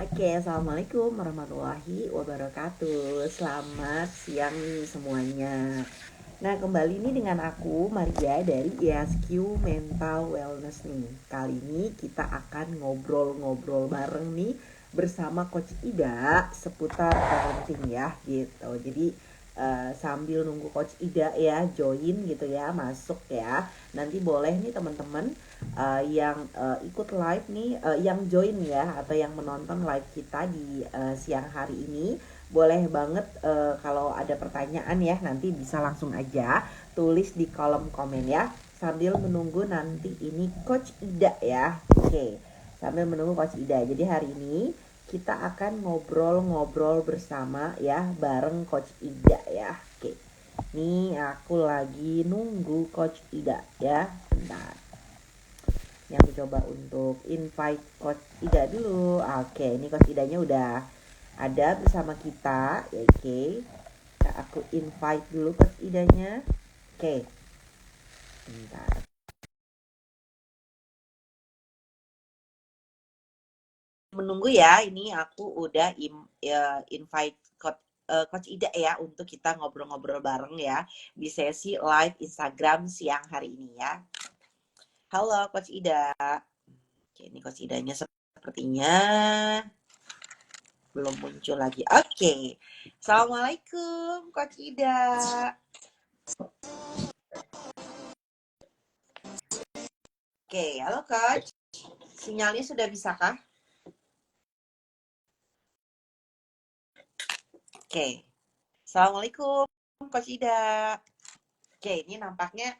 Oke, assalamualaikum warahmatullahi wabarakatuh. Selamat siang nih semuanya. Nah, kembali nih dengan aku Maria dari ISQ Mental Wellness nih. Kali ini kita akan ngobrol-ngobrol bareng nih bersama Coach Ida seputar parenting ya gitu. Jadi sambil nunggu Coach Ida ya join gitu ya, masuk ya. Nanti boleh nih teman-teman yang ikut live nih, yang join ya atau yang menonton live kita di siang hari ini, boleh banget kalau ada pertanyaan ya nanti bisa langsung aja tulis di kolom komen ya, sambil menunggu nanti ini Coach Ida ya. Oke, sambil menunggu Coach Ida. Jadi hari ini kita akan ngobrol-ngobrol bersama ya bareng Coach Ida ya. Oke. Nih aku lagi nunggu Coach Ida ya. Bentar. Yang aku coba untuk invite Coach Ida dulu. Oke, ini Coach Idanya udah ada bersama kita. Ya, oke. Aku invite dulu Coach Idanya. Oke. Bentar. Menunggu ya, ini aku udah invite Coach Ida ya untuk kita ngobrol-ngobrol bareng ya di sesi live Instagram siang hari ini ya. Halo Coach Ida. Oke, ini Coach Idanya sepertinya belum muncul lagi. Oke. Assalamualaikum Coach Ida. Oke, halo Coach. Sinyalnya sudah bisakah? Oke. Assalamualaikum Coach Ida. Oke, ini nampaknya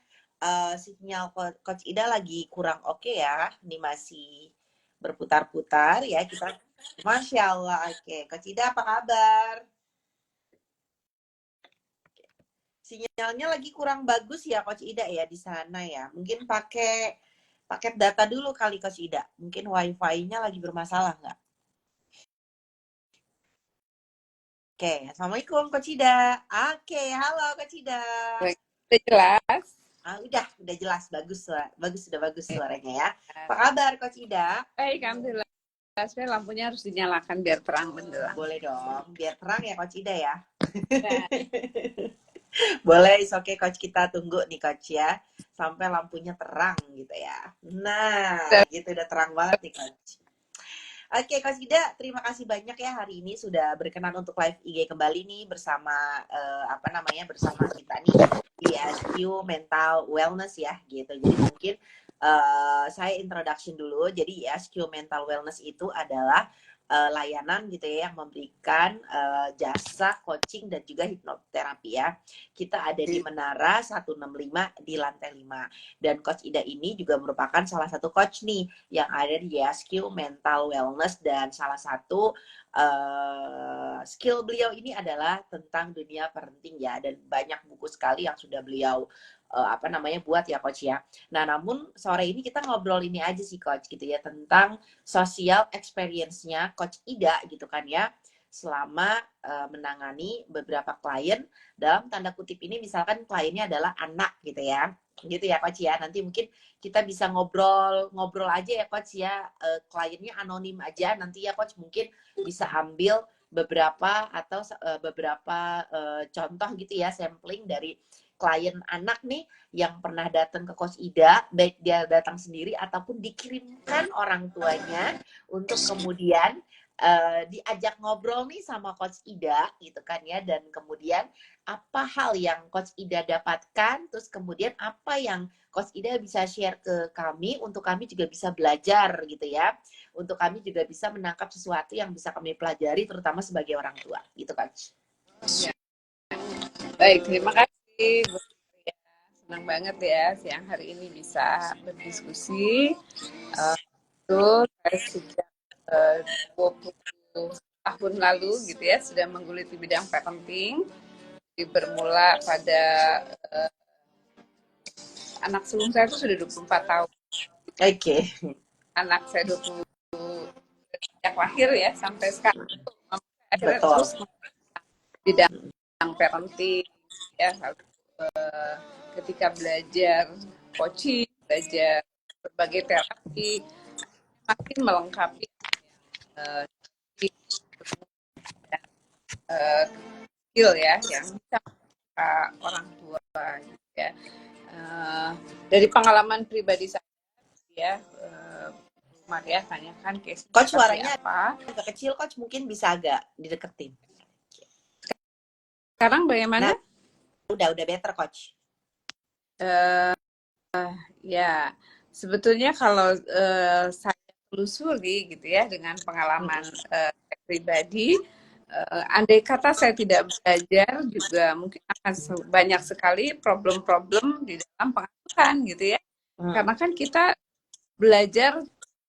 sinyal Coach Ida lagi kurang oke ya. Ini masih berputar-putar ya kita. Masya Allah, oke. Coach Ida apa kabar? Sinyalnya lagi kurang bagus ya Coach Ida ya di sana ya. Mungkin pakai paket data dulu kali Coach Ida. Mungkin wifi-nya lagi bermasalah nggak? Oke, Assalamualaikum Coach Ida. Oke, halo Coach Ida. Baik, udah jelas. Udah jelas, bagus, sudah bagus Ya. suaranya ya. Apa kabar Coach Ida? Baik, alhamdulillah. Sebenarnya lampunya harus dinyalakan biar terang benderang. Boleh dong, biar terang ya Coach Ida ya. Ya. Boleh, is oke Coach, kita tunggu nih Coach ya. Sampai lampunya terang gitu ya. Nah, gitu udah terang banget nih Coach. Oke, Coach Ida, terima kasih banyak ya hari ini sudah berkenan untuk live IG kembali nih bersama bersama kita nih di SQ Mental Wellness ya gitu. Jadi mungkin saya introduction dulu. Jadi SQ Mental Wellness itu adalah layanan gitu ya yang memberikan jasa coaching dan juga hipnoterapi ya. Kita ada di Menara 165 di lantai 5. Dan Coach Ida ini juga merupakan salah satu coach nih yang ada di YSQ Mental Wellness, dan salah satu skill beliau ini adalah tentang dunia parenting ya, dan banyak buku sekali yang sudah beliau buat ya Coach ya. Nah, namun sore ini kita ngobrol ini aja sih Coach gitu ya, tentang social experience-nya Coach Ida gitu kan ya, selama menangani beberapa klien, dalam tanda kutip ini misalkan kliennya adalah anak gitu ya Coach ya. Nanti mungkin kita bisa ngobrol aja ya Coach ya, kliennya anonim aja nanti ya Coach, mungkin bisa ambil beberapa contoh gitu ya, sampling dari klien anak nih yang pernah datang ke Coach Ida, baik dia datang sendiri ataupun dikirimkan orang tuanya untuk kemudian diajak ngobrol nih sama Coach Ida gitu kan ya, dan kemudian apa hal yang Coach Ida dapatkan, terus kemudian apa yang Coach Ida bisa share ke kami untuk kami juga bisa belajar gitu ya, untuk kami juga bisa menangkap sesuatu yang bisa kami pelajari terutama sebagai orang tua gitu Coach. Ya. Baik, terima kasih. Senang banget ya siang hari ini bisa berdiskusi. Itu saya sejak 20 tahun lalu gitu ya sudah menggeluti bidang parenting. Bermula pada anak sulung saya itu sudah 24 tahun. Oke. Anak saya 20 sejak lahir ya sampai sekarang. Akhirnya Betul. terus bidang parenting ya, ketika belajar coaching, belajar berbagai terapi, makin melengkapi uh, skill ya yang bisa orang tua gitu ya. Dari pengalaman pribadi saya ya, Maria tanyakan case Coach, seperti suaranya apa. agak kecil, Coach, mungkin bisa agak dideketin. Sekarang bagaimana? Nah, udah better, Coach. Ya, sebetulnya kalau saya telusuri gitu ya dengan pengalaman pribadi, andai kata saya tidak belajar juga mungkin akan banyak sekali problem-problem di dalam pengasuhan gitu ya. Karena kan kita belajar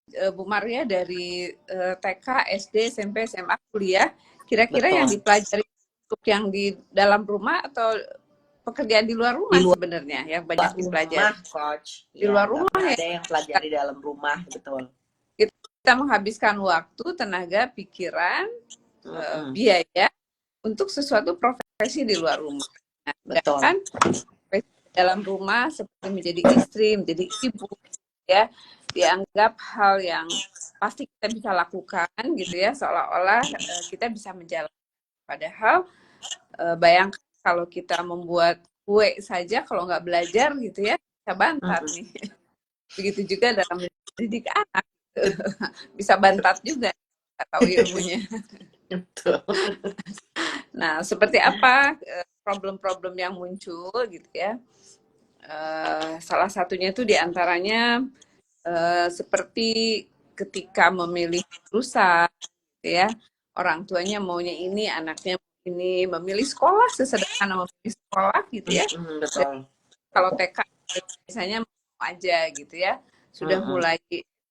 Bu Maria dari TK, SD, SMP, SMA, kuliah, kira-kira yang dipelajari untuk yang di dalam rumah atau pekerjaan di luar rumah sebenarnya yang banyak dipelajari. Coach. Di luar rumah ya. Ada yang pelajari dalam rumah, betul. Kita menghabiskan waktu, tenaga, pikiran, biaya untuk sesuatu profesi di luar rumah. Nah, sedangkan dalam rumah seperti menjadi istri, menjadi ibu, ya dianggap hal yang pasti kita bisa lakukan gitu ya, seolah-olah kita bisa menjalankan. Padahal bayangkan kalau kita membuat kue saja kalau nggak belajar gitu ya, bisa bantat nih. Begitu juga dalam mendidik anak, bisa bantat juga, nggak tahu ilmunya. Nah, seperti apa problem-problem yang muncul gitu ya? Salah satunya itu diantaranya seperti ketika memilih jurusan, gitu ya, orang tuanya maunya ini, anaknya ini, memilih sekolah sesederhana memilih sekolah gitu ya. Dan kalau TK biasanya mau aja gitu ya, sudah mulai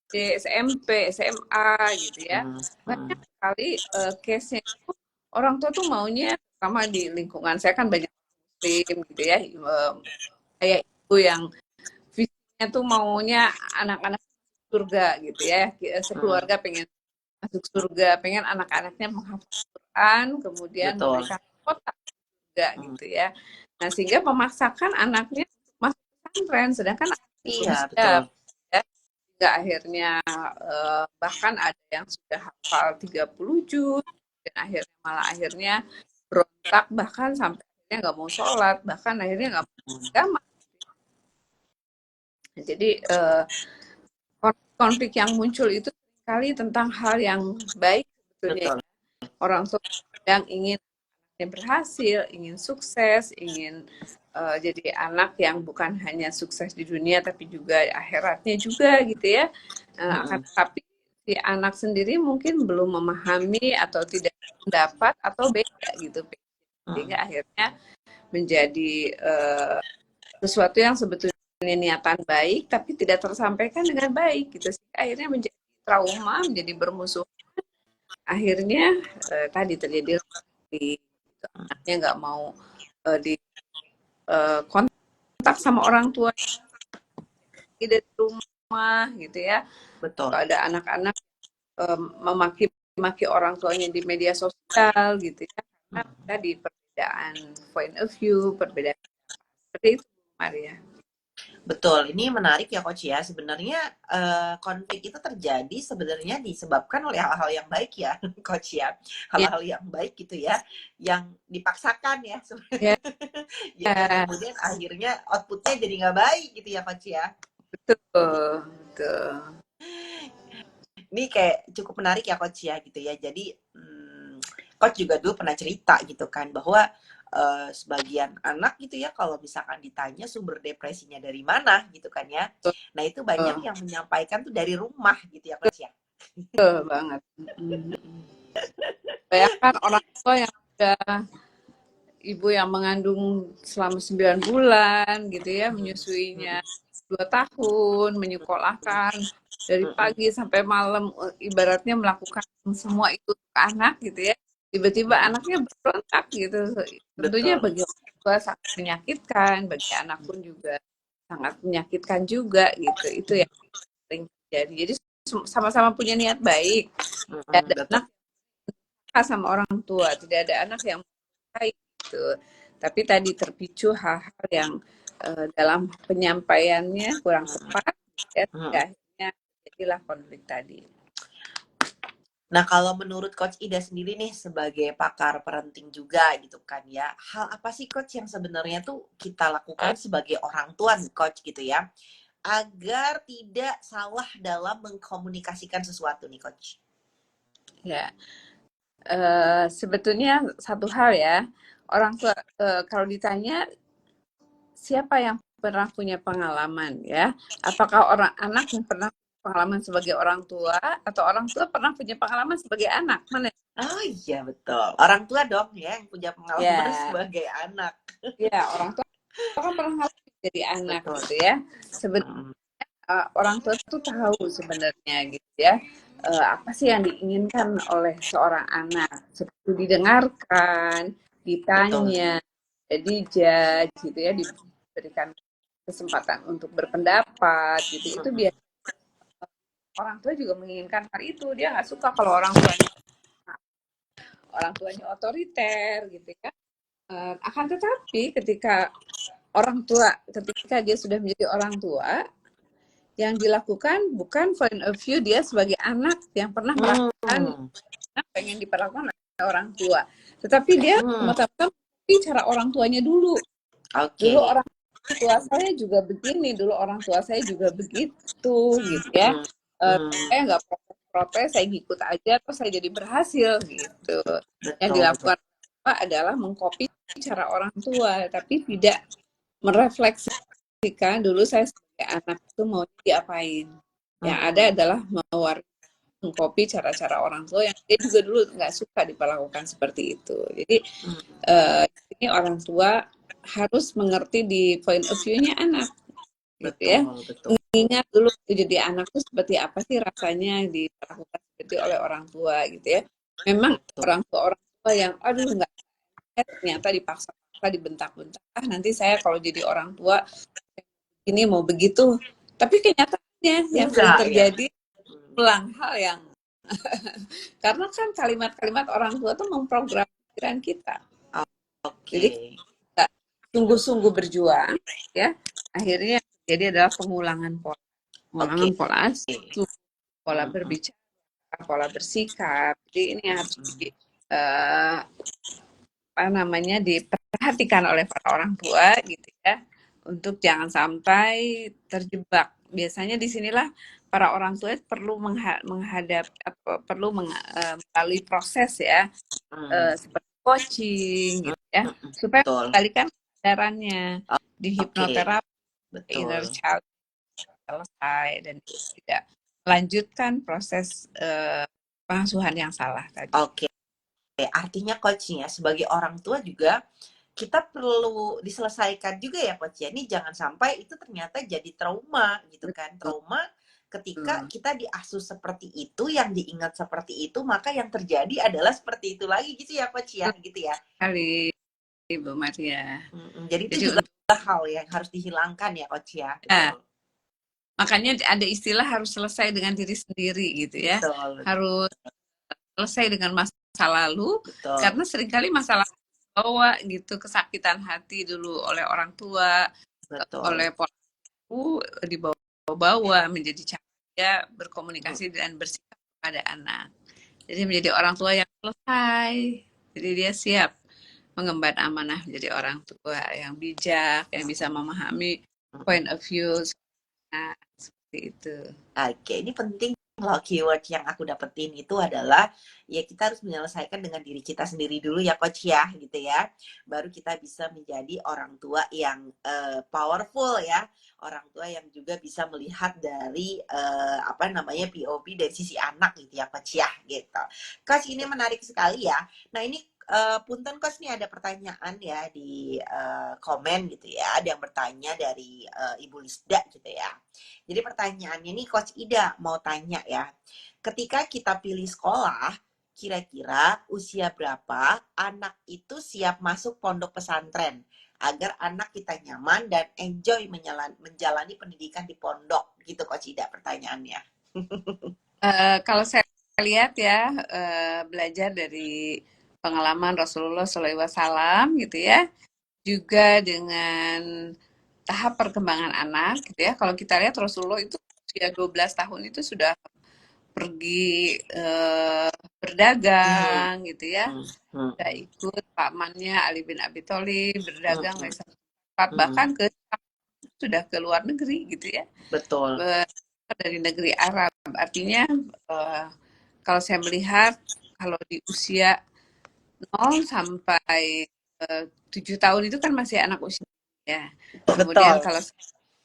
SMP, SMA gitu ya. Banyak sekali case-nya itu orang tua tuh maunya, sama di lingkungan saya kan banyak muslim gitu ya, kayak ibu yang visinya tuh maunya anak-anak surga gitu ya, sekeluarga pengen masuk surga, pengen anak-anaknya menghafal Quran, kemudian memberikan kota surga gitu ya. Nah, sehingga memaksakan anaknya masuk pesantren, sedangkan belum siap. Ya. Hingga akhirnya bahkan ada yang sudah hafal 30 juz, dan akhirnya berontak, bahkan sampai akhirnya nggak mau sholat, bahkan akhirnya nggak mau agama. Jadi konflik yang muncul itu sekali tentang hal yang baik sebetulnya. Orang tua yang ingin berhasil, ingin sukses, ingin jadi anak yang bukan hanya sukses di dunia tapi juga akhiratnya juga gitu ya. Akan tetapi si anak sendiri mungkin belum memahami atau tidak mendapat atau beda gitu, sehingga akhirnya menjadi sesuatu yang sebetulnya niatan baik tapi tidak tersampaikan dengan baik gitu, sehingga akhirnya menjadi trauma, menjadi bermusuhan. Akhirnya tadi terjadi anaknya nggak mau di kontak sama orang tua dari rumah gitu ya. Betul. Ada anak-anak memaki-maki orang tuanya di media sosial gitu ya, karena tadi perbedaan point of view, perbedaan seperti itu, Maria. Betul, ini menarik ya Coach ya. Sebenarnya konflik itu terjadi sebenarnya disebabkan oleh hal-hal yang baik ya Coach ya. Hal-hal yang baik gitu ya, yang dipaksakan ya sebenarnya. Ya, kemudian akhirnya outputnya jadi nggak baik gitu ya Coach ya. Betul. Ini kayak cukup menarik ya Coach ya gitu ya. Jadi Coach juga dulu pernah cerita gitu kan bahwa sebagian anak gitu ya, kalau misalkan ditanya sumber depresinya dari mana gitu kan ya, nah itu banyak yang menyampaikan tuh dari rumah gitu ya Coach ya. Betul banget. Bayangkan orang tua yang udah ibu yang mengandung selama 9 bulan gitu ya, menyusuinya 2 tahun, menyekolahkan dari pagi sampai malam, ibaratnya melakukan semua itu ke anak gitu ya. Tiba-tiba anaknya berontak gitu. Tentunya bagi orang tua sangat menyakitkan, bagi anak pun juga sangat menyakitkan juga gitu. Itu yang sering terjadi. Jadi sama-sama punya niat baik. Tidak ada anak sama orang tua, tidak ada anak yang baik gitu. Tapi tadi terpicu hal-hal yang dalam penyampaiannya kurang tepat, ya, akhirnya jadilah konflik tadi. Nah, kalau menurut Coach Ida sendiri nih sebagai pakar parenting juga gitu kan ya, hal apa sih Coach yang sebenarnya tuh kita lakukan sebagai orang tua nih Coach gitu ya, agar tidak salah dalam mengkomunikasikan sesuatu nih Coach? Ya, sebetulnya satu hal ya, orang tua kalau ditanya siapa yang pernah punya pengalaman ya, apakah orang anak yang pernah pengalaman sebagai orang tua atau orang tua pernah punya pengalaman sebagai anak, mana? Oh iya betul, orang tua dong ya yang punya pengalaman Ya, sebagai anak. ya orang tua kan pernah ngalamin jadi anak Betul. gitu ya. Sebenarnya Mm, orang tua tuh tahu sebenarnya gitu ya, apa sih yang diinginkan oleh seorang anak, seperti didengarkan, betul. ditanya, dijudge gitu ya, diberikan kesempatan untuk berpendapat gitu. Itu Mm, biasa orang tua juga menginginkan hal itu. Dia nggak suka kalau orang tuanya otoriter gitu ya. Akan tetapi ketika dia sudah menjadi orang tua, yang dilakukan bukan point of view dia sebagai anak yang pernah merasakan mm, pengen diperlakukan oleh orang tua, tetapi dia mm. mengatakan cara orang tuanya dulu. Dulu Oke. orang tua saya juga begini, dulu orang tua saya juga begitu gitu ya. Mm, mm. Saya nggak protes, saya ngikut aja, terus saya jadi berhasil gitu. Yang Betul, betul. dilakukan adalah mengcopy cara orang tua, tapi tidak merefleksikan dulu saya sebagai anak itu mau diapain. Yang ada Mm, adalah mengcopy cara-cara orang tua yang dia juga dulu nggak suka diperlakukan seperti itu. Jadi mm. ini orang tua harus mengerti di point of view-nya anak gitu ya. Betul, betul. Ingat dulu waktu jadi anak tuh seperti apa sih rasanya diperlakukan seperti oleh orang tua gitu ya. Memang Betul. orang tua yang aduh nggak, ternyata dipaksa-paksa dibentak-bentak. Nanti saya kalau jadi orang tua ini mau begitu. Tapi kenyataannya yang sering Enggak ya. terjadi ulang hal yang karena kan kalimat-kalimat orang tua tuh memprogram pikiran kita. Jadi Oke. kita sungguh-sungguh berjuang ya. Akhirnya jadi adalah pengulangan Oke. pola asuh, pola Mm, berbicara, pola bersikap. Jadi ini harus mm, eh, apa namanya diperhatikan oleh para orang tua gitu ya, untuk jangan sampai terjebak. Biasanya disinilah para orang tua perlu menghadap atau perlu melalui proses ya, mm, seperti coaching gitu ya, mm. supaya Betul. mengendalikan kesadarannya di Oke. hipnoterapi inner Betul. child selesai dan tidak melanjutkan proses pengasuhan yang salah tadi. Oke. Artinya coachnya sebagai orang tua juga kita perlu diselesaikan juga ya coach ya. Ini jangan sampai itu ternyata jadi trauma gitu kan. Betul. Trauma ketika kita diasuh seperti itu, yang diingat seperti itu, maka yang terjadi adalah seperti itu lagi gitu ya coach ya, Betul gitu ya. sekali Ibu Maria. Jadi itu Jadi juga untuk hal yang harus dihilangkan ya coach ya. ya, Betul. makanya ada istilah harus selesai dengan diri sendiri gitu ya. Betul. Harus selesai dengan masa lalu, Betul. karena seringkali masalah bawa gitu kesakitan hati dulu oleh orang tua, Betul. oleh pelaku, dibawa-bawa menjadi cara berkomunikasi dan bersikap pada anak. Jadi menjadi orang tua yang selesai. Jadi dia siap mengemban amanah menjadi orang tua yang bijak, yang bisa memahami point of view. Nah, seperti itu. Oke, ini penting loh, keyword yang aku dapetin itu adalah ya kita harus menyelesaikan dengan diri kita sendiri dulu ya coach ya gitu ya. Baru kita bisa menjadi orang tua yang powerful ya. Orang tua yang juga bisa melihat dari apa namanya POV dari sisi anak gitu ya coach ya gitu. Coach ini menarik sekali ya. Nah ini punten coach nih ada pertanyaan ya di komen gitu ya. Ada yang bertanya dari Ibu Lisda gitu ya. Jadi pertanyaannya nih Coach Ida mau tanya ya. Ketika kita pilih sekolah, kira-kira usia berapa anak itu siap masuk pondok pesantren agar anak kita nyaman dan enjoy menjalani pendidikan di pondok gitu Coach Ida pertanyaannya. Kalau saya lihat ya, belajar dari pengalaman Rasulullah SAW gitu ya, juga dengan tahap perkembangan anak gitu ya. Kalau kita lihat Rasulullah itu usia 12 tahun itu sudah pergi Hmm. berdagang gitu ya. Hmm. Hmm. Udah ikut pamannya Ali bin Abi Thalib Hmm. berdagang Hmm. dari satu tempat, Hmm. bahkan sudah ke luar negeri gitu ya. Betul. Dari negeri Arab. Artinya eh, kalau saya melihat kalau di usia 0 sampai 7 tahun itu kan masih anak usia ya. Kemudian Betul. kalau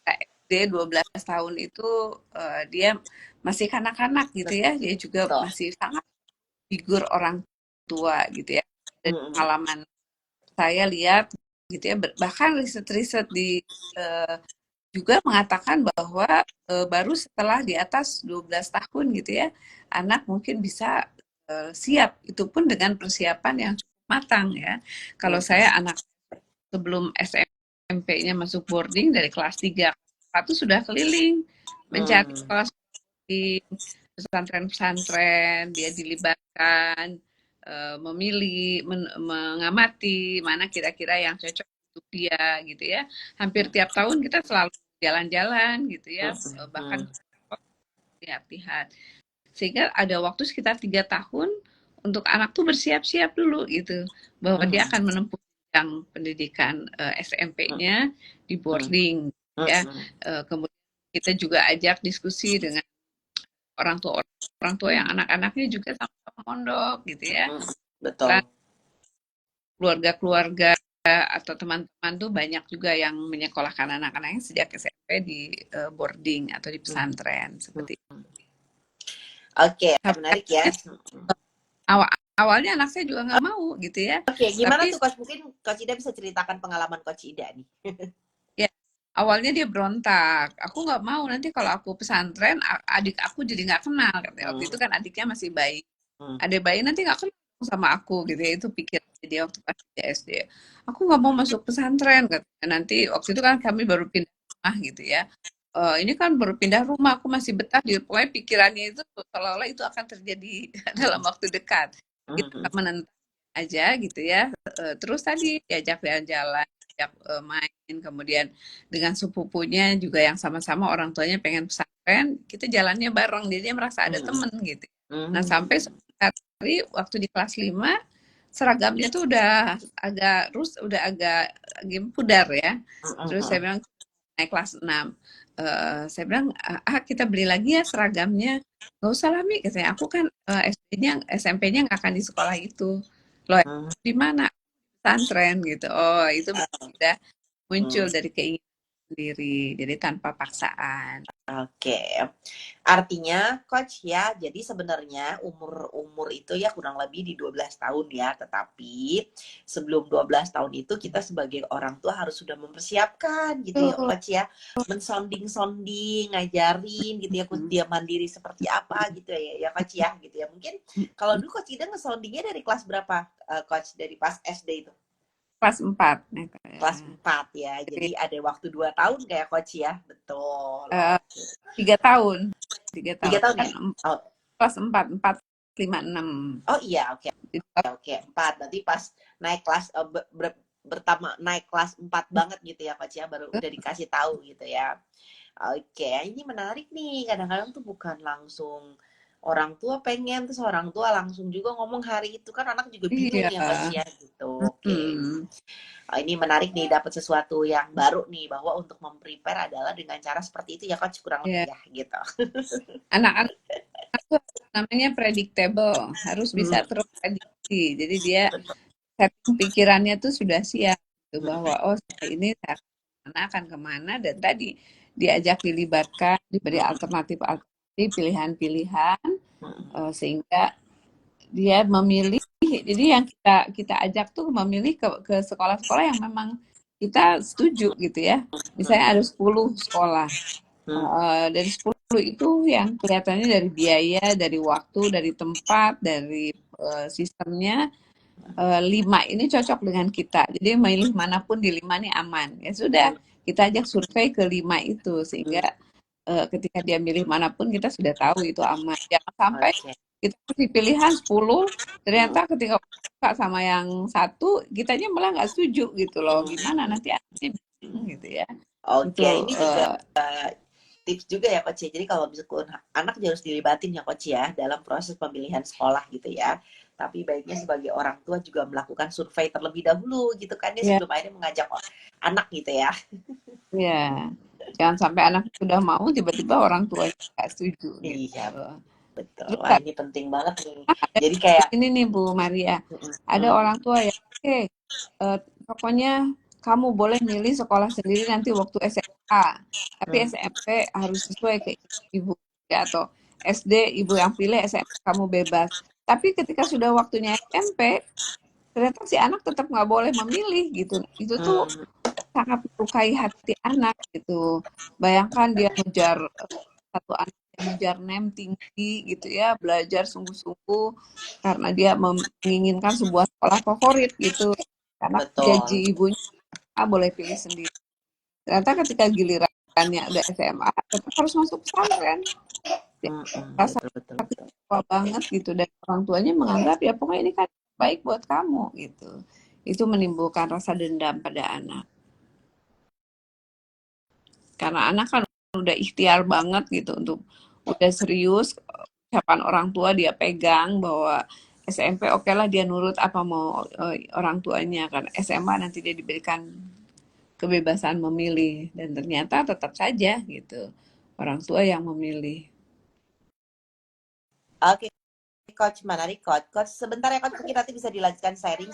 SD 12 tahun itu dia masih kanak-kanak gitu ya. Dia juga Betul. masih sangat figur orang tua gitu ya. Dari Hmm. pengalaman saya lihat gitu ya, bahkan riset-riset di eh, juga mengatakan bahwa baru setelah di atas 12 tahun gitu ya, anak mungkin bisa siap, itu pun dengan persiapan yang cukup matang ya. Kalau Hmm. saya anak sebelum SMP-nya masuk boarding dari kelas 3 itu sudah keliling mencari Hmm. kelas di pesantren-pesantren, dia dilibatkan memilih, mengamati mana kira-kira yang cocok untuk dia gitu ya. Hampir Hmm. tiap tahun kita selalu jalan-jalan gitu ya, Hmm. bahkan lihat-lihat. Sehingga ada waktu sekitar 3 tahun untuk anak tuh bersiap-siap dulu gitu, bahwa Hmm. dia akan menempuh yang pendidikan Hmm. SMP-nya di Hmm. boarding ya. Hmm. Kemudian kita juga ajak diskusi dengan orang tua orang tua yang anak-anaknya juga sama-sama mondok gitu ya. Hmm. Betul. Keluarga-keluarga atau teman-teman tuh banyak juga yang menyekolahkan anak-anaknya sejak SMP di boarding atau di Hmm. pesantren seperti itu. Oke, Sampai menarik ya. awalnya anak saya juga nggak mau gitu ya. Oke, gimana Tapi tuh Coach? Mungkin Coach Ida bisa ceritakan pengalaman Coach Ida nih. ya awalnya dia berontak. Aku nggak mau nanti kalau aku pesantren adik aku jadi nggak kenal. Katanya. Waktu Hmm. itu kan adiknya masih bayi. Hmm. Adik bayi nanti nggak kenal sama aku gitu ya. Itu pikir dia waktu pas di SD. Aku nggak mau masuk pesantren katanya. Nanti waktu itu kan kami baru pindah rumah gitu ya. Ini kan baru pindah rumah, aku masih betah di pokoknya pikirannya itu seolah-olah itu akan terjadi dalam waktu dekat. Kita Hmm. menentang aja gitu ya. Terus tadi diajak jalan-jalan, diajak main, kemudian dengan sepupunya juga yang sama-sama orang tuanya pengen pesantren, kita jalannya bareng, jadi dia merasa ada Hmm. temen gitu. Nah Hmm. sampai suatu hari waktu di kelas 5 seragamnya tuh udah agak udah agak pudar ya. Terus saya Hmm. bilang naik kelas 6. Saya bilang, kita beli lagi ya seragamnya. Nggak usah lah Mi, katanya. Aku kan SD-nya, SMP-nya nggak akan di sekolah itu. Loh, Hmm. di mana? Pesantren gitu. Oh, itu berarti udah muncul Hmm. dari keinginan sendiri. Jadi tanpa paksaan. Oke, artinya Coach ya, jadi sebenarnya umur itu ya kurang lebih di 12 tahun ya, tetapi sebelum 12 tahun itu kita sebagai orang tua harus sudah mempersiapkan gitu ya Betul. Coach ya, mensonding-sonding, ngajarin gitu ya, Coach dia mandiri seperti apa gitu ya, ya Coach ya gitu ya. Mungkin kalau dulu Coach Ida ngesondingnya dari kelas berapa Coach, dari pas SD itu? Kelas 4. Nah, Kelas 4 ya, jadi jadi ada waktu 2 tahun kayak Coach ya, betul. eh, Oke. 3 tahun. tiga 3 tahun. tahun Kan ya? Oh, kelas 4, 4, 5, 6. oh iya, oke. Oke, 4. Berarti pas naik kelas pertama naik kelas 4 banget gitu ya Coach ya, baru udah dikasih tahu gitu ya. Oke, ini menarik nih. Kadang-kadang tuh bukan langsung orang tua pengen, terus orang tua langsung juga ngomong hari itu kan anak juga bingung Iya. ya Coach ya gitu. Oke. Hmm. Ini menarik nih dapat sesuatu yang baru nih bahwa untuk memprepare adalah dengan cara seperti itu ya Coach kurang Ya. lebih ya gitu. Anak-anak itu namanya predictable, harus Hmm. bisa terprediksi. Jadi dia setting pikirannya tuh sudah siap gitu, bahwa oh ini saya akan kemana dan tadi diajak dilibatkan, diberi alternatif-alternatif, pilihan-pilihan sehingga dia memilih. Jadi yang kita kita ajak tuh memilih ke sekolah-sekolah yang memang kita setuju gitu ya. Misalnya ada 10 sekolah. Dari 10 itu yang kelihatannya dari biaya, dari waktu, dari tempat, dari sistemnya 5 ini cocok dengan kita. Jadi milih manapun di 5 ini aman. Ya sudah, kita ajak survei ke 5 itu sehingga ketika dia milih manapun kita sudah tahu itu aman. Jangan sampai Oke. kita kasih pilihan 10, ternyata ketika suka sama yang satu, kitanya malah nggak setuju gitu loh. Gimana nanti anaknya bingung gitu ya. Oke, Itu ini juga tips juga ya Coach ya. Jadi kalau misalkan anak juga harus dilibatin ya Coach ya dalam proses pemilihan sekolah gitu ya. Tapi baiknya sebagai orang tua juga melakukan survei terlebih dahulu gitu kan ya Ya, sebelum akhirnya mengajak anak gitu ya. ya. Jangan sampai anak sudah mau tiba-tiba orang tuanya nggak setuju gitu. Iya, betul. Terus Wah, ini penting banget nih. ada Jadi kayak ini nih Bu Maria, ada mm, orang tua yang oke, pokoknya kamu boleh milih sekolah sendiri nanti waktu SMA, tapi mm, SMP harus sesuai ke ibu ya, atau SD ibu yang pilih, SMP kamu bebas. Tapi ketika sudah waktunya SMP, ternyata si anak tetap nggak boleh memilih gitu. Itu tuh mm, sangat melukai hati anak gitu. Bayangkan dia ngejar satu anak yang ngejar nem tinggi gitu ya, belajar sungguh-sungguh karena dia menginginkan sebuah sekolah favorit gitu. Karena gaji betul. ibunya boleh pilih sendiri. Ternyata ketika gilirannya udah SMA, tetap harus masuk pesantren. Dia rasa Betul, betul, betul. kecewa banget gitu dan orang tuanya menganggap ya pokoknya ini kan baik buat kamu gitu. Itu menimbulkan rasa dendam pada anak. Karena anak kan udah ikhtiar banget gitu untuk udah serius ucapan orang tua dia pegang bahwa SMP oke lah dia nurut apa mau orang tuanya kan SMA nanti dia diberikan kebebasan memilih dan ternyata tetap saja gitu orang tua yang memilih. Oke, Coach, menarik Coach. Coach, sebentar ya Coach, mungkin nanti bisa dilanjutkan sharing.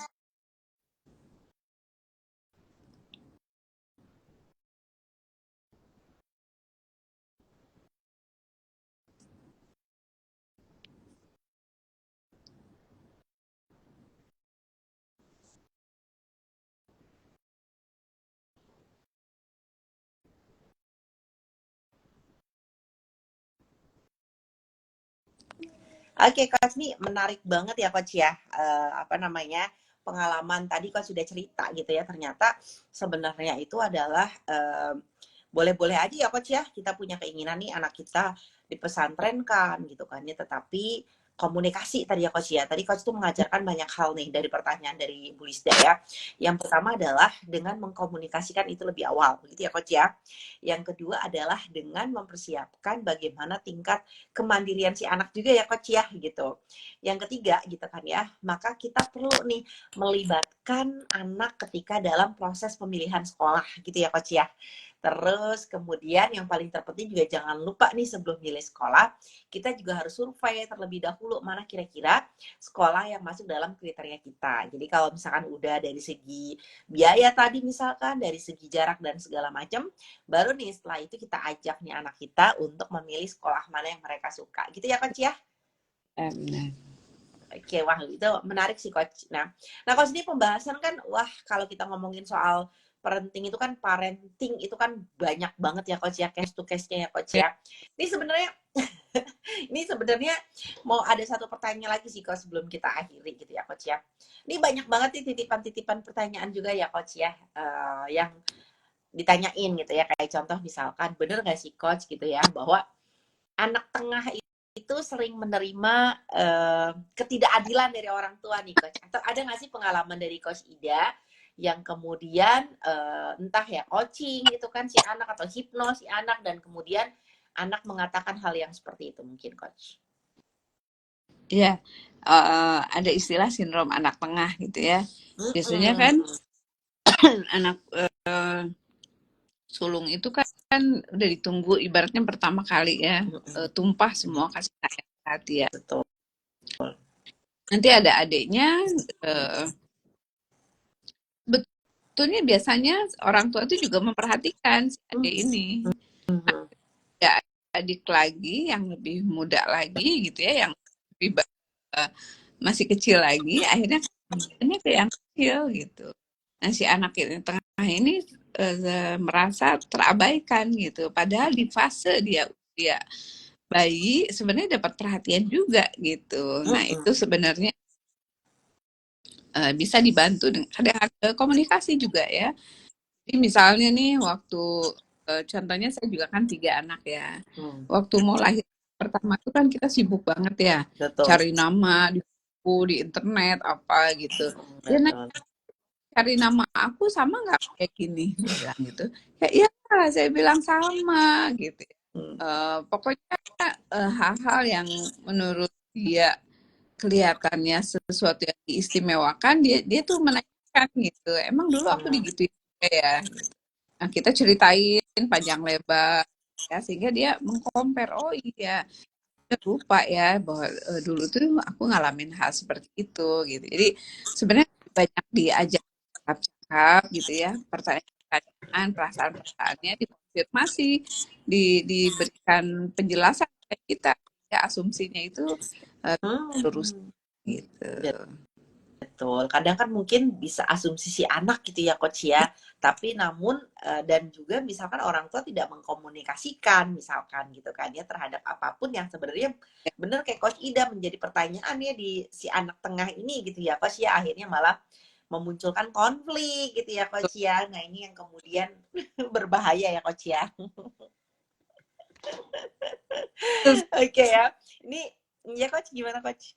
Oke, Coach, nih menarik banget ya Coach ya. Apa namanya? Pengalaman tadi Coach sudah cerita gitu ya. Ternyata sebenarnya itu adalah boleh-boleh aja ya Coach ya. Kita punya keinginan nih anak kita dipesantrenkan gitu kan ya. Tetapi komunikasi tadi ya Coach ya. Tadi Coach tuh mengajarkan banyak hal nih dari pertanyaan dari Bu Lisda ya. Yang pertama adalah dengan mengkomunikasikan itu lebih awal gitu ya Coach ya. Yang kedua adalah dengan mempersiapkan bagaimana tingkat kemandirian si anak juga ya Coach ya gitu. Yang ketiga gitu kan ya, maka kita perlu nih melibatkan anak ketika dalam proses pemilihan sekolah gitu ya Coach ya. Terus kemudian yang paling terpenting juga jangan lupa nih sebelum milih sekolah, kita juga harus survei terlebih dahulu mana kira-kira sekolah yang masuk dalam kriteria kita. Jadi kalau misalkan udah dari segi biaya tadi misalkan, dari segi jarak dan segala macam, baru nih setelah itu kita ajak nih anak kita untuk memilih sekolah mana yang mereka suka. Gitu ya Coach ya? Benar. Oke, wah itu menarik sih Coach. Nah Coach ini pembahasan kan, wah kalau kita ngomongin soal parenting itu kan banyak banget ya Coach ya, case to case-nya ya Coach ya. Ini sebenarnya ini sebenarnya mau ada satu pertanyaan lagi sih Coach sebelum kita akhiri gitu ya Coach ya. Ini banyak banget nih titipan-titipan pertanyaan juga ya Coach ya, yang ditanyain gitu ya. Kayak contoh misalkan, bener gak sih Coach gitu ya, bahwa anak tengah itu sering menerima ketidakadilan dari orang tua nih Coach. Atau ada nggak sih pengalaman dari Coach Ida yang kemudian entah ya coaching gitu kan si anak atau hipnos si anak dan kemudian anak mengatakan hal yang seperti itu mungkin Coach. Ya, ada istilah sindrom anak tengah gitu ya. Biasanya kan Mm-mm. anak sulung itu kan udah ditunggu ibaratnya pertama kali ya, Mm-mm. tumpah semua kasih sayang hati ya. Betul. Nanti ada adiknya, eh, betulnya biasanya orang tua itu juga memperhatikan si adik ini. Mm-mm. Ada adik lagi yang lebih muda lagi gitu ya, yang lebih masih kecil lagi, akhirnya ini ke yang kecil gitu. Nah si anak ini tengah ini merasa terabaikan gitu. Padahal di fase dia usia bayi sebenarnya dapat perhatian juga gitu. Nah itu Mm-mm. sebenarnya bisa dibantu dengan ada komunikasi juga ya. Jadi misalnya nih waktu contohnya saya juga kan 3 anak ya. Mm. Waktu mau lahir pertama itu kan kita sibuk banget ya Betul. cari nama di buku, di internet apa gitu. Dia nanya, Betul. cari nama aku sama nggak kayak gini? Dia bilang gitu. Ya iya, saya bilang sama gitu. Pokoknya hal-hal yang menurut dia kelihatannya sesuatu yang diistimewakan, dia tuh menanyakan gitu, emang dulu aku Hmm. digituin juga ya gitu. Nah, kita ceritain panjang lebar ya, sehingga dia mengcompare, oh iya, dia lupa ya bahwa dulu tuh aku ngalamin hal seperti itu gitu. Jadi sebenarnya banyak diajak cakap-cakap gitu ya, pertanyaan-pertanyaan, perasaan-perasaannya dikonfirmasi, diberikan penjelasan kayak kita, ya asumsinya itu lurus Hmm. gitu. Betul, kadang kan mungkin bisa asumsi si anak gitu ya Coach ya, tapi namun dan juga misalkan orang tua tidak mengkomunikasikan misalkan gitu kan ya terhadap apapun yang sebenarnya benar kayak Coach Ida menjadi pertanyaan ya di si anak tengah ini gitu ya Coach ya, akhirnya malah memunculkan konflik gitu ya Coach ya. Nah, ini yang kemudian berbahaya ya Coach ya. Terus, Oke ya. Ini ya Coach, gimana Coach?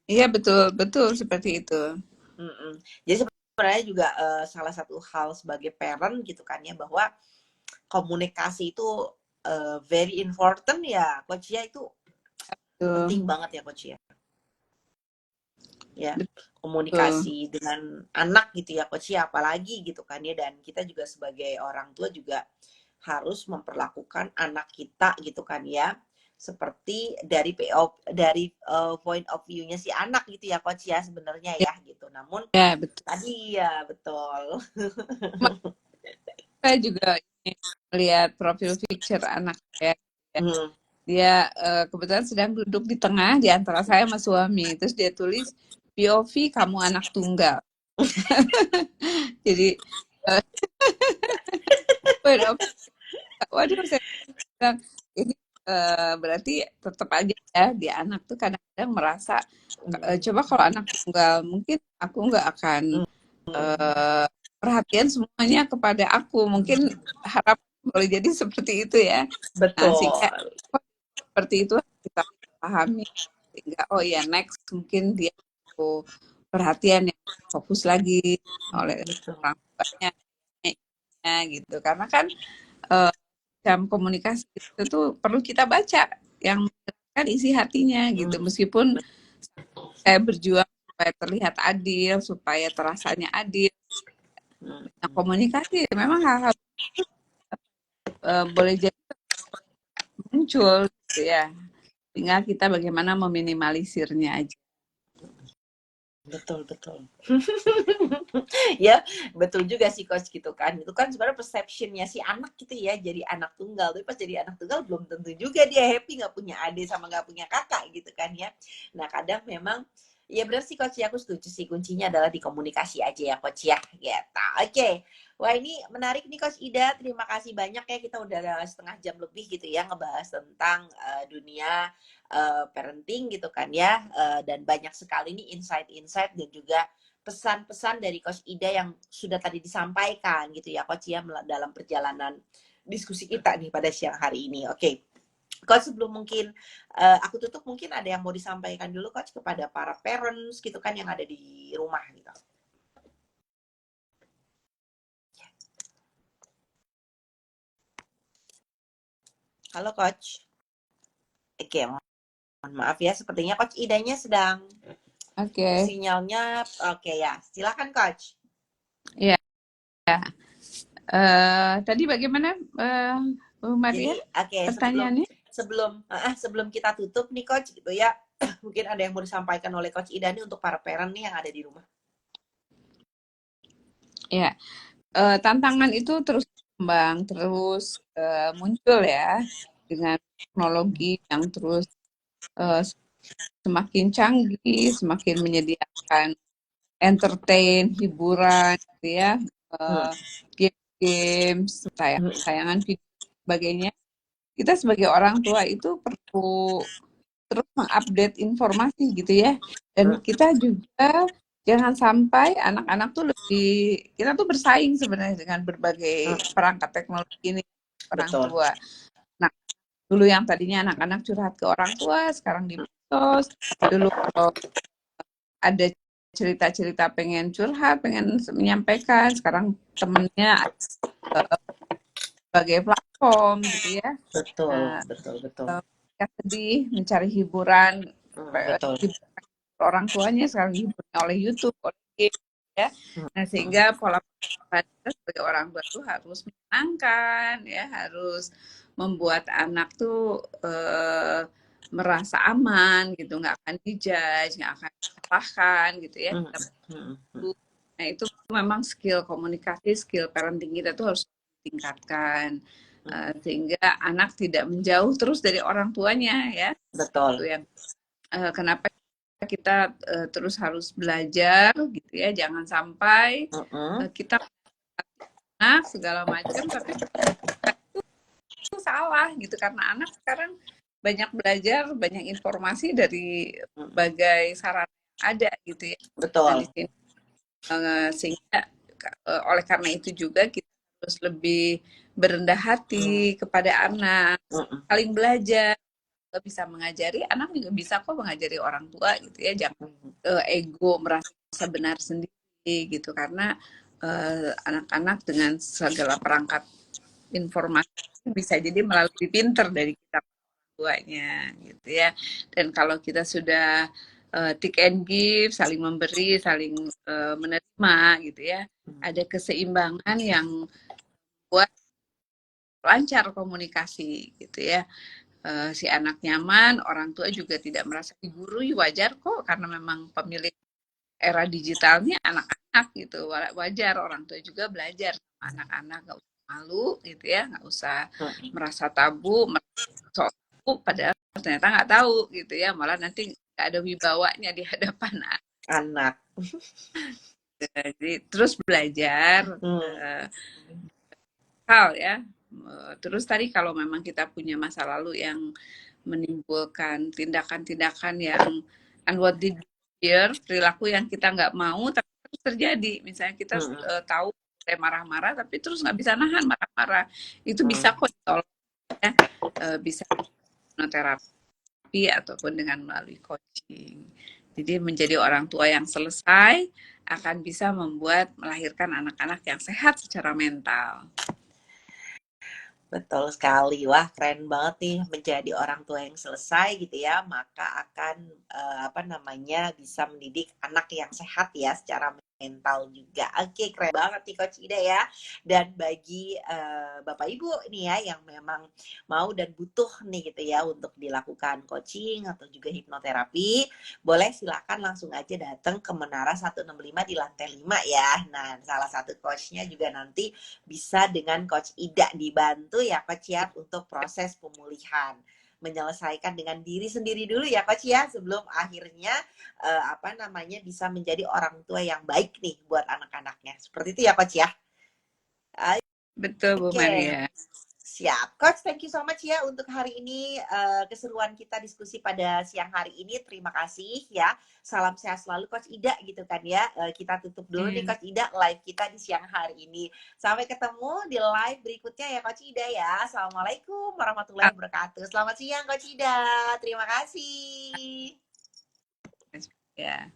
iya betul betul seperti itu. Mm-mm. Jadi sebenarnya juga salah satu hal sebagai parent gitu kan ya, bahwa komunikasi itu very important ya Coach ya, itu penting Betul, banget ya Coach ya. Ya, betul. komunikasi dengan anak gitu ya Coach ya, apalagi gitu kan ya, dan kita juga sebagai orang tua juga harus memperlakukan anak kita gitu kan ya, seperti dari point of view-nya si anak gitu ya Coach ya sebenarnya Ya, ya gitu. Namun ya, betul. tadi ya betul. Saya juga ini melihat profil picture anak saya. Ya. Hmm. Dia kebetulan sedang duduk di tengah di antara saya sama suami. Terus dia tulis POV kamu anak tunggal. Jadi eh, waduh saya bilang ini berarti tetap aja ya di anak tuh kadang-kadang merasa coba kalau anak tunggal mungkin aku nggak akan eh, perhatian semuanya kepada aku. Mungkin harap boleh jadi seperti itu ya. Nah, Betul, sehingga seperti itu kita pahami sehingga oh ya next mungkin dia perlu perhatian yang fokus lagi oleh betul. orang tuanya gitu karena kan eh, jam komunikasi itu tuh perlu kita baca yang kan isi hatinya gitu Hmm. meskipun saya berjuang supaya terlihat adil supaya terasanya adil. Nah, Hmm. komunikasi memang hal-hal boleh jadi muncul gitu ya. Tinggal kita bagaimana meminimalisirnya aja. Betul, betul. Ya, betul juga sih Coach gitu kan. Itu kan sebenarnya perception-nya si anak gitu ya, jadi anak tunggal. Tapi pas jadi anak tunggal belum tentu juga dia happy nggak punya adik sama nggak punya kakak gitu kan ya. Nah, kadang memang ya benar sih Coach ya, aku setuju sih kuncinya adalah di komunikasi aja ya Coach ya. Gitu. Oke. Wah, ini menarik nih Coach Ida. Terima kasih banyak ya, kita udah ada setengah jam lebih gitu ya ngebahas tentang dunia parenting gitu kan ya, dan banyak sekali nih insight-insight dan juga pesan-pesan dari Coach Ida yang sudah tadi disampaikan gitu ya Coach ya dalam perjalanan diskusi kita nih pada siang hari ini. Oke, Coach, sebelum mungkin aku tutup, mungkin ada yang mau disampaikan dulu Coach kepada para parents gitu kan yang ada di rumah gitu. Halo Coach. Oke, mohon maaf ya, sepertinya Coach Idanya sedang Oke, sinyalnya. Oke ya, silakan Coach. ya. Tadi bagaimana, Bu Jadi Maria? oke, sebelum Pertanyaannya? sebelum sebelum kita tutup nih Coach gitu ya, mungkin ada yang mau disampaikan oleh Coach Ida nih untuk para parent nih yang ada di rumah. Ya, tantangan itu terus berkembang, terus muncul ya dengan teknologi yang terus eh, semakin canggih, semakin menyediakan entertain, hiburan, gitu ya, Hmm. eh, games, Hmm. tayangan video, sebagainya. Kita sebagai orang tua itu perlu terus mengupdate informasi gitu ya. Dan Hmm. kita juga jangan sampai anak-anak tuh kita tuh bersaing sebenarnya dengan Hmm. berbagai perangkat teknologi ini orang Betul. tua. Nah, dulu yang tadinya anak-anak curhat ke orang tua, sekarang di medsos. Dulu kalau ada cerita-cerita pengen curhat, pengen menyampaikan, sekarang temennya sebagai platform gitu ya. Betul, Nah, betul, betul. ketika sedih mencari hiburan, Betul. hiburan orang tuanya sekarang hiburan oleh YouTube, oleh game, ya. Nah, Mm, sehingga pola pikir kita sebagai orang tua tuh harus menyenangkan, ya, harus membuat anak tuh merasa aman gitu, nggak akan dijudge, nggak akan disalahkan gitu ya. mm, mm, mm, Nah, itu memang skill komunikasi, skill parenting kita tuh harus ditingkatkan sehingga anak tidak menjauh terus dari orang tuanya ya. Itu betul. yang kenapa kita terus harus belajar gitu ya. Jangan sampai Mm-mm. kita anak segala macam tapi itu salah gitu karena anak sekarang banyak belajar, banyak informasi dari berbagai sarana yang ada gitu ya. Nah, di Betul. sini sehingga oleh karena itu juga kita harus lebih berendah Mm, hati kepada anak, mm, saling belajar. Kita bisa mengajari, anak juga bisa kok mengajari orang tua gitu ya. Jangan mm, ego merasa benar sendiri gitu karena anak-anak dengan segala perangkat informasi bisa jadi melalui pinter dari kita tuanya gitu ya. Dan kalau kita sudah take and give, saling memberi, saling menerima gitu ya, ada keseimbangan yang buat lancar komunikasi gitu ya. Si anak nyaman, orang tua juga tidak merasa digurui, wajar kok karena memang pemilik era digitalnya anak-anak gitu. Wajar orang tua juga belajar sama anak-anak, nggak usah malu gitu ya, nggak usah mm. merasa tabu, merasa tabu, padahal ternyata nggak tahu gitu ya, malah nanti nggak ada wibawanya di hadapan anak. Anak. Jadi terus belajar Mm, eh, hal ya. Terus tadi kalau memang kita punya masa lalu yang menimbulkan tindakan-tindakan yang unwanted behavior, perilaku yang kita nggak mau tapi terus terjadi. Misalnya kita mm, tahu saya marah-marah tapi terus nggak bisa nahan marah-marah. Itu bisa mm. kok ditolong ya. Bisa terapi ataupun dengan melalui coaching. Jadi menjadi orang tua yang selesai akan bisa membuat melahirkan anak-anak yang sehat secara mental. Betul sekali. Wah, keren banget nih menjadi orang tua yang selesai gitu ya. Maka akan apa namanya bisa mendidik anak yang sehat ya secara mental juga. Oke, keren banget nih Coach Ida ya. Dan bagi Bapak Ibu nih ya yang memang mau dan butuh nih gitu ya untuk dilakukan coaching atau juga hipnoterapi, boleh silakan langsung aja datang ke Menara 165 di lantai 5 ya. Nah, salah satu coachnya juga nanti bisa dengan Coach Ida dibantu ya Coach ya untuk proses pemulihan, menyelesaikan dengan diri sendiri dulu ya Coach ya sebelum akhirnya apa namanya bisa menjadi orang tua yang baik nih buat anak-anaknya. Seperti itu ya Coach ya. Betul Bu Oke, Maria. siap. Coach, thank you so much ya untuk hari ini keseruan kita diskusi pada siang hari ini. Terima kasih ya. Salam sehat selalu Coach Ida gitu kan ya. Kita tutup dulu nih Iya. Coach Ida live kita di siang hari ini. Sampai ketemu di live berikutnya ya Coach Ida ya. Assalamualaikum warahmatullahi wabarakatuh. Selamat siang Coach Ida. Terima kasih. Ya.